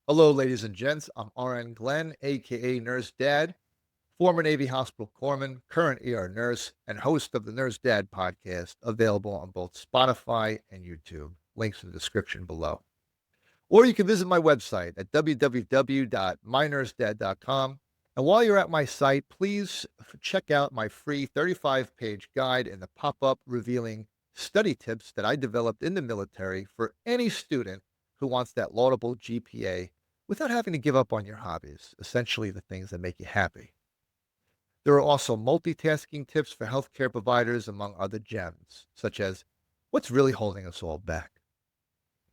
Hello, ladies and gents. I'm RN Glenn, aka Nurse Dad, former Navy Hospital Corpsman, current ER nurse, and host of the Nurse Dad podcast, available on both Spotify and YouTube. Links in the description below. Or you can visit my website at www.mynursedad.com. And while you're at my site, please check out my free 35-page guide in the pop up revealing study tips that I developed in the military for any student who wants that laudable GPA without having to give up on your hobbies, essentially the things that make you happy. There are also multitasking tips for healthcare providers, among other gems, such as what's really holding us all back.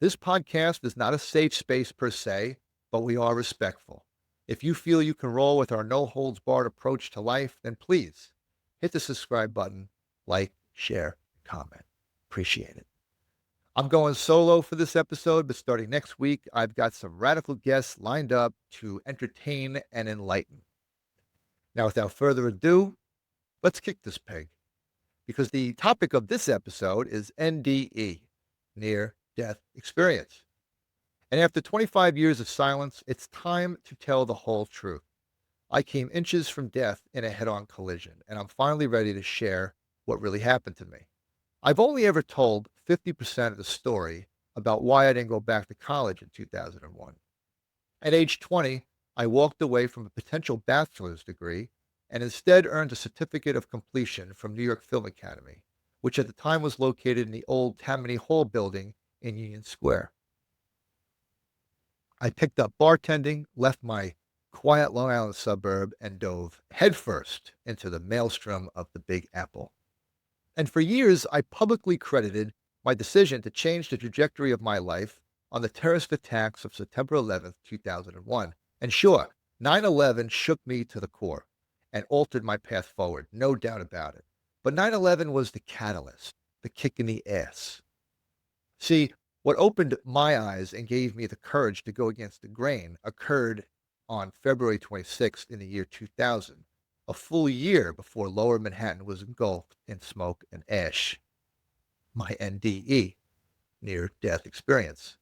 This podcast is not a safe space per se, but we are respectful. If you feel you can roll with our no holds barred approach to life, then please hit the subscribe button, like, share, comment. Appreciate it. I'm going solo for this episode, but starting next week, I've got some radical guests lined up to entertain and enlighten. Now, without further ado, let's kick this pig because the topic of this episode is NDE, near death experience. And after 25 years of silence, it's time to tell the whole truth. I came inches from death in a head on collision, and I'm finally ready to share what really happened to me. I've only ever told 50% of the story about why I didn't go back to college in 2001. At age 20, I walked away from a potential bachelor's degree and instead earned a certificate of completion from New York Film Academy, which at the time was located in the old Tammany Hall building in Union Square. I picked up bartending, left my quiet Long Island suburb, and dove headfirst into the maelstrom of the Big Apple. And for years, I publicly credited my decision to change the trajectory of my life on the terrorist attacks of September 11th, 2001. And sure, 9/11 shook me to the core and altered my path forward, no doubt about it. But 9/11 was the catalyst, the kick in the ass. See, what opened my eyes and gave me the courage to go against the grain occurred on February 26th in the year 2000, a full year before lower Manhattan was engulfed in smoke and ash. My NDE, near death experience.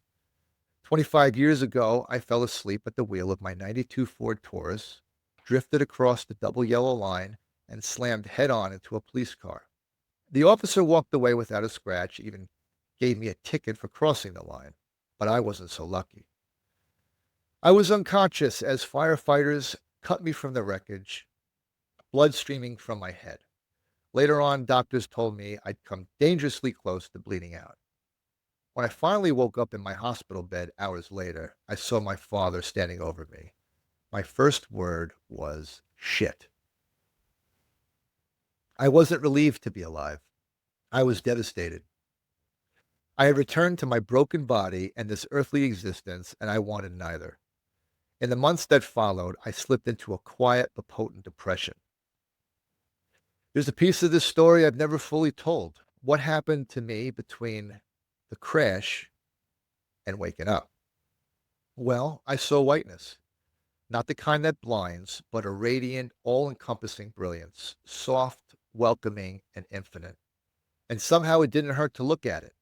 25 years ago, I fell asleep at the wheel of my 92 Ford Taurus, drifted across the double yellow line, and slammed head on into a police car. The officer walked away without a scratch, even gave me a ticket for crossing the line, but I wasn't so lucky. I was unconscious as firefighters cut me from the wreckage, blood streaming from my head. Later on, doctors told me I'd come dangerously close to bleeding out. When I finally woke up in my hospital bed hours later, I saw my father standing over me. My first word was shit. I wasn't relieved to be alive. I was devastated. I had returned to my broken body and this earthly existence, and I wanted neither. In the months that followed, I slipped into a quiet but potent depression. There's a piece of this story I've never fully told. What happened to me between the crash and waking up? Well, I saw whiteness, not the kind that blinds, but a radiant, all encompassing brilliance, soft, welcoming, and infinite. And somehow it didn't hurt to look at it.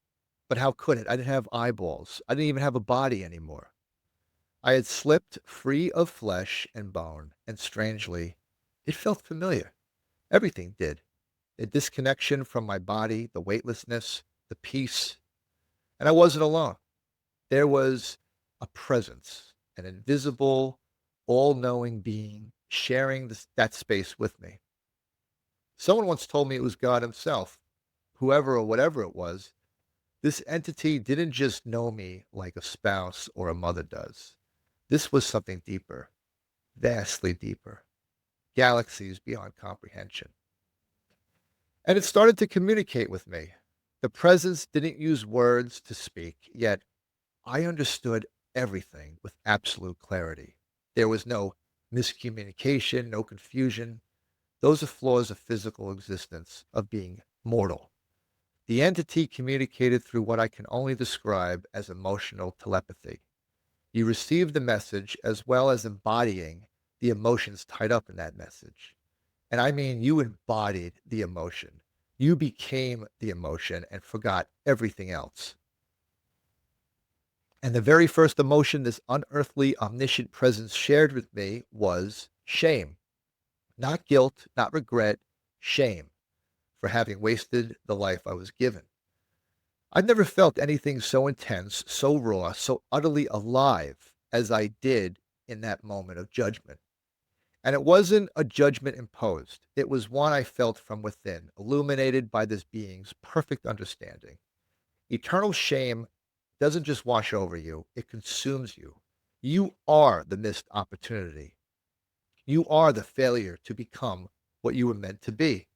But how could it? I didn't have eyeballs. I didn't even have a body anymore. I had slipped free of flesh and bone, and strangely, it felt familiar. Everything did. The disconnection from my body, the weightlessness, the peace. And I wasn't alone. There was a presence, an invisible, all knowing being sharing that space with me. Someone once told me it was God Himself, whoever or whatever it was. This entity didn't just know me like a spouse or a mother does. This was something deeper, vastly deeper, galaxies beyond comprehension. And it started to communicate with me. The presence didn't use words to speak, yet I understood everything with absolute clarity. There was no miscommunication, no confusion. Those are flaws of physical existence, of being mortal. The entity communicated through what I can only describe as emotional telepathy. You received the message as well as embodying the emotions tied up in that message. And I mean, you embodied the emotion. You became the emotion and forgot everything else. And the very first emotion this unearthly, omniscient presence shared with me was shame. Not guilt, not regret, shame for having wasted the life I was given. I've never felt anything so intense, so raw, so utterly alive as I did in that moment of judgment. And it wasn't a judgment imposed. It was one I felt from within, illuminated by this being's perfect understanding. Eternal shame doesn't just wash over you, it consumes you. You are the missed opportunity. You are the failure to become what you were meant to be.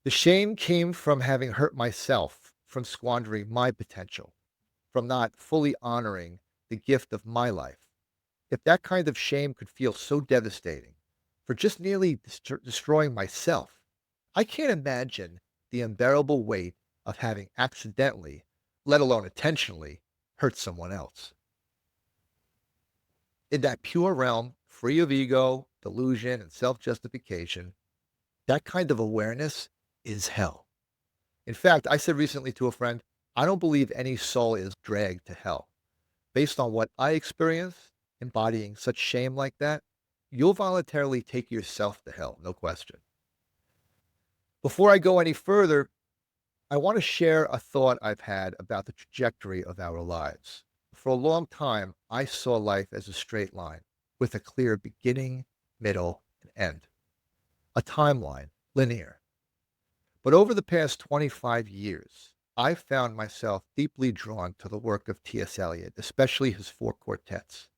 The shame came from having hurt myself, from squandering my potential, from not fully honoring the gift of my life. If that kind of shame could feel so devastating for just nearly destroying myself, I can't imagine the unbearable weight of having accidentally, let alone intentionally, hurt someone else. In that pure realm, free of ego, delusion, and self justification, that kind of awareness is hell. In fact, I said recently to a friend, I don't believe any soul is dragged to hell. Based on what I experienced, embodying such shame like that, you'll voluntarily take yourself to hell, no question. Before I go any further, I want to share a thought I've had about the trajectory of our lives. For a long time, I saw life as a straight line with a clear beginning, middle, and end, a timeline, linear. But over the past 25 years, I've found myself deeply drawn to the work of T.S. Eliot, especially his four quartets.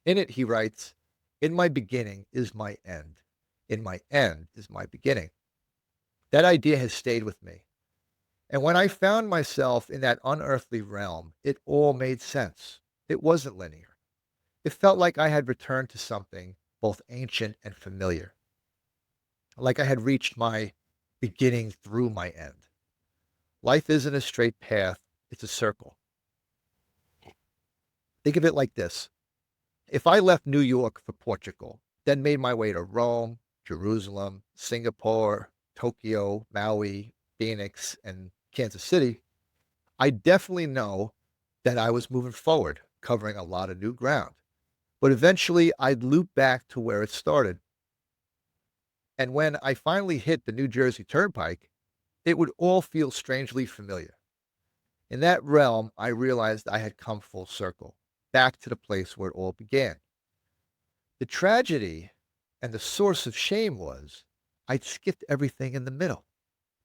In it, he writes, "In my beginning is my end. In my end is my beginning." That idea has stayed with me. And when I found myself in that unearthly realm, it all made sense. It wasn't linear. It felt like I had returned to something both ancient and familiar, like I had reached my beginning through my end. Life isn't a straight path, it's a circle. Think of it like this. If I left New York for Portugal, then made my way to Rome, Jerusalem, Singapore, Tokyo, Maui, Phoenix, and Kansas City, I definitely know that I was moving forward, covering a lot of new ground. But eventually, I'd loop back to where it started. And when I finally hit the New Jersey Turnpike, it would all feel strangely familiar. In that realm, I realized I had come full circle, back to the place where it all began. The tragedy and the source of shame was I'd skipped everything in the middle.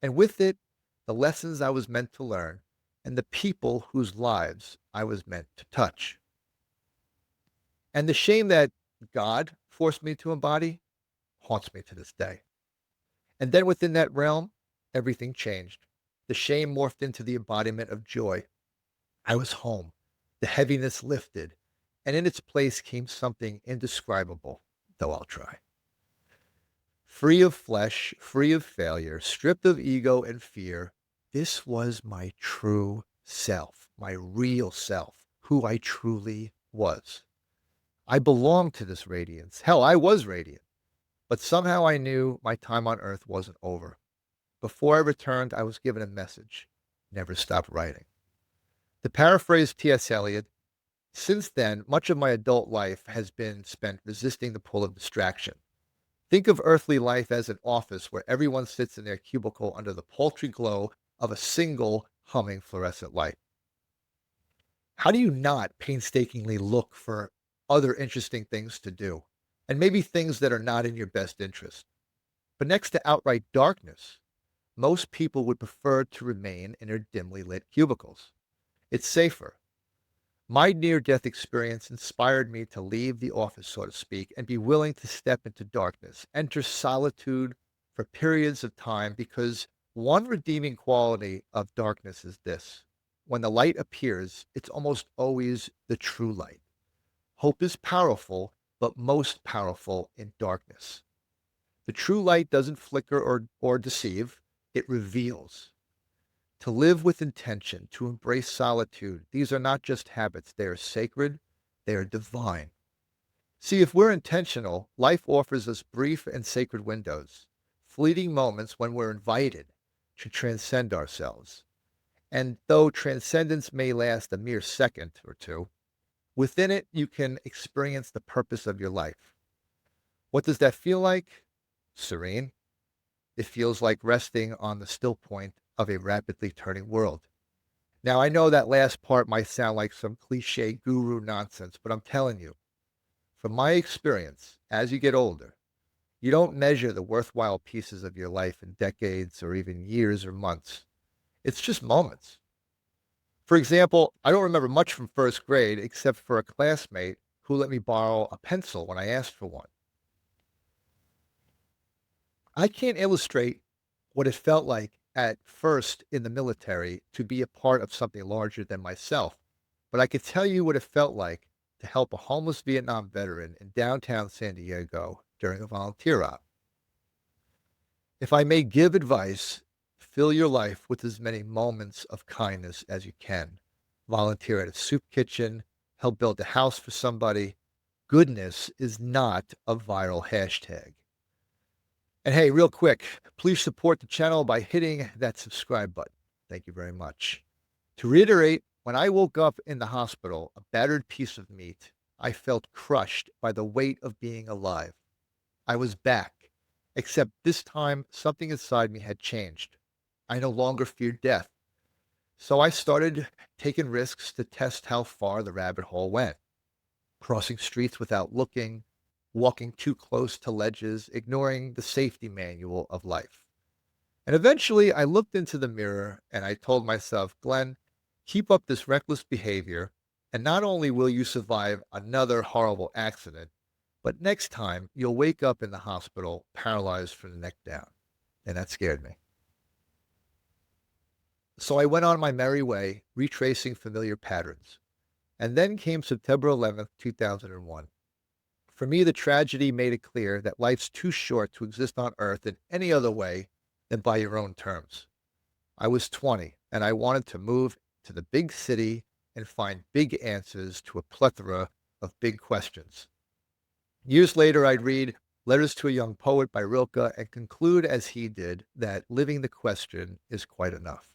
And with it, the lessons I was meant to learn and the people whose lives I was meant to touch. And the shame that God forced me to embody haunts me to this day. And then within that realm, everything changed. The shame morphed into the embodiment of joy. I was home. The heaviness lifted, and in its place came something indescribable, though I'll try. Free of flesh, free of failure, stripped of ego and fear, this was my true self, my real self, who I truly was. I belonged to this radiance. Hell, I was radiant. But somehow I knew my time on earth wasn't over. Before I returned, I was given a message: never stop writing. To paraphrase T.S. Eliot, since then, much of my adult life has been spent resisting the pull of distraction. Think of earthly life as an office where everyone sits in their cubicle under the paltry glow of a single humming fluorescent light. How do you not painstakingly look for other interesting things to do? And maybe things that are not in your best interest. But next to outright darkness, most people would prefer to remain in their dimly lit cubicles. It's safer. My near death experience inspired me to leave the office, so to speak, and be willing to step into darkness, enter solitude for periods of time, because one redeeming quality of darkness is this: when the light appears, it's almost always the true light. Hope is powerful, but most powerful in darkness. The true light doesn't flicker or deceive, it reveals. To live with intention, to embrace solitude, these are not just habits, they are sacred, they are divine. See, if we're intentional, life offers us brief and sacred windows, fleeting moments when we're invited to transcend ourselves. And though transcendence may last a mere second or two, within it you can experience the purpose of your life. What does that feel like? Serene. It feels like resting on the still point of a rapidly turning world. Now, I know that last part might sound like some cliche guru nonsense, but I'm telling you, from my experience, as you get older, you don't measure the worthwhile pieces of your life in decades or even years or months. It's just moments. For example, I don't remember much from first grade except for a classmate who let me borrow a pencil when I asked for one. I can't illustrate what it felt like at first in the military to be a part of something larger than myself, but I could tell you what it felt like to help a homeless Vietnam veteran in downtown San Diego during a volunteer op. If I may give advice, fill your life with as many moments of kindness as you can. Volunteer at a soup kitchen, help build a house for somebody. Goodness is not a viral hashtag. And hey, real quick, please support the channel by hitting that subscribe button. Thank you very much. To reiterate, when I woke up in the hospital, a battered piece of meat, I felt crushed by the weight of being alive. I was back, except this time something inside me had changed. I no longer feared death. So I started taking risks to test how far the rabbit hole went. Crossing streets without looking, walking too close to ledges, ignoring the safety manual of life. And eventually I looked into the mirror and I told myself, Glenn, keep up this reckless behavior, and not only will you survive another horrible accident, but next time you'll wake up in the hospital paralyzed from the neck down. And that scared me. So I went on my merry way, retracing familiar patterns. And then came September 11th, 2001. For me, the tragedy made it clear that life's too short to exist on Earth in any other way than by your own terms. I was 20, and I wanted to move to the big city and find big answers to a plethora of big questions. Years later, I'd read Letters to a Young Poet by Rilke and conclude, as he did, that living the question is quite enough.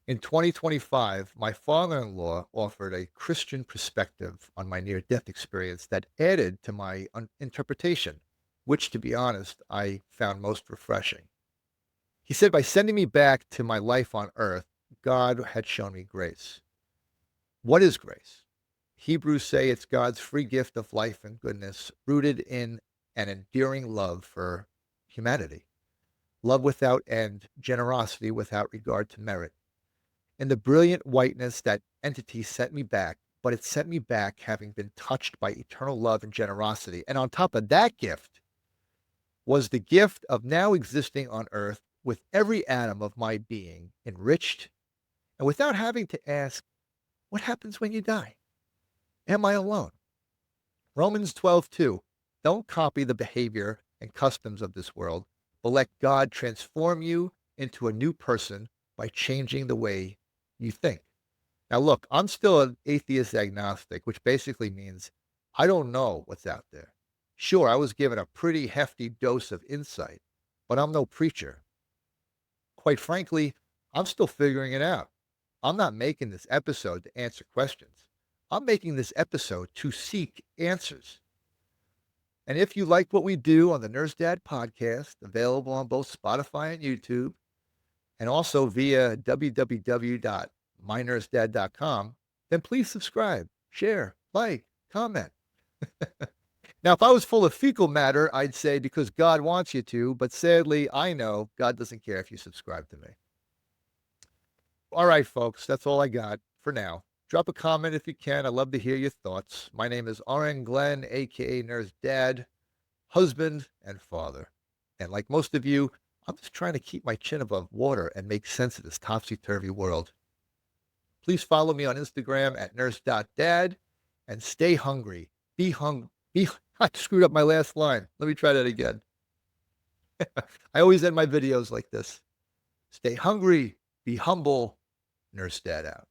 In 2025, my father-in-law offered a Christian perspective on my near-death experience that added to my interpretation, which, to be honest, I found most refreshing. He said by sending me back to my life on earth, God had shown me grace. What is grace? Hebrews say it's God's free gift of life and goodness, rooted in an endearing love for humanity, love without end, generosity without regard to merit. In the brilliant whiteness, that entity sent me back, but it sent me back having been touched by eternal love and generosity. And on top of that gift was the gift of now existing on earth with every atom of my being enriched and without having to ask, what happens when you die? Am I alone? Romans 12:2. Don't copy the behavior and customs of this world, but let God transform you into a new person by changing the way you think. Now, look, I'm still an atheist agnostic, which basically means I don't know what's out there. Sure, I was given a pretty hefty dose of insight, but I'm no preacher. Quite frankly, I'm still figuring it out. I'm not making this episode to answer questions. I'm making this episode to seek answers. And if you like what we do on the Nurse Dad podcast, available on both Spotify and YouTube, and also via www.mynursedad.com, then please subscribe, share, like, comment. Now, if I was full of fecal matter, I'd say because God wants you to, but sadly, I know God doesn't care if you subscribe to me. All right, folks, that's all I got for now. Drop a comment if you can. I'd love to hear your thoughts. My name is RN Glenn, aka Nurse Dad, husband and father. And like most of you, I'm just trying to keep my chin above water and make sense of this topsy-turvy world. Please follow me on Instagram at nurse.dad and stay hungry. I screwed up my last line. Let me try that again. I always end my videos like this. Stay hungry, be humble, Nurse Dad out.